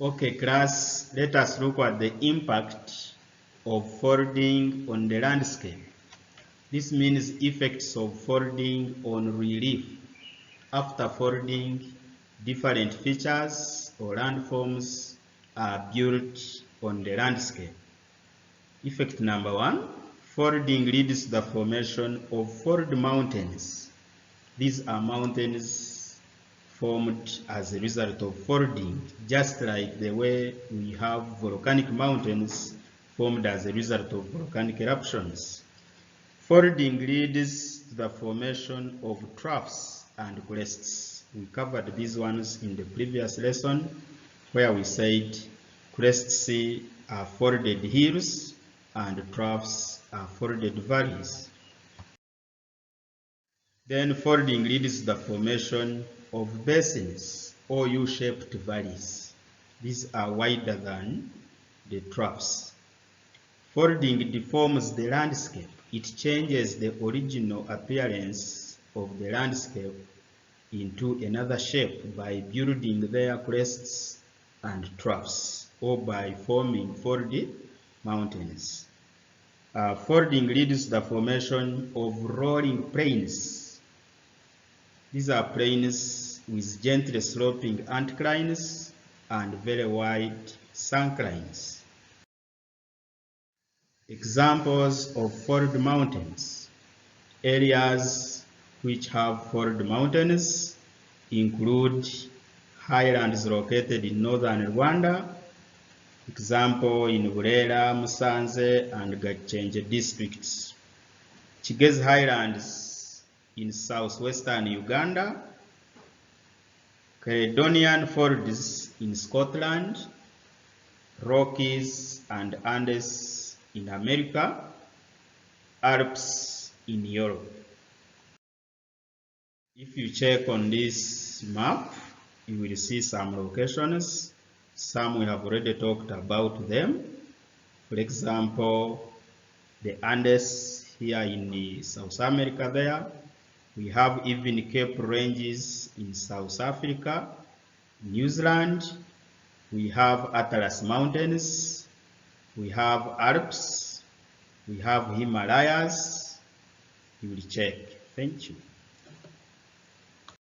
Okay, class, let us look at the impact of folding on the landscape. This means effects of folding on relief. After folding, different features or landforms are built on the landscape. Effect number 1, folding leads to the formation of fold mountains. These are mountains formed as a result of folding, just like the way we have volcanic mountains formed as a result of volcanic eruptions. Folding leads to the formation of troughs and crests. We covered these ones in the previous lesson, where we said crests are folded hills and troughs are folded valleys. Then folding leads to the formation of basins or U-shaped valleys. These are wider than the troughs. Folding deforms the landscape. It changes the original appearance of the landscape into another shape by building their crests and troughs, or by forming folded mountains. Folding leads to the formation of rolling plains. These are plains with gently sloping anticlines and very wide synclines. Examples of fold mountains. Areas which have fold mountains include highlands located in northern Rwanda, example in Burera, Musanze, and Gachenje districts. Kigezi Highlands in southwestern Uganda, Caledonian Folds in Scotland, Rockies and Andes in America, Alps in Europe. If you check on this map, you will see some locations. Some we have already talked about them. For example, the Andes here in South America there. We have even Cape Ranges in South Africa, New Zealand. We have Atlas Mountains. We have Alps. We have Himalayas. You will check. Thank you.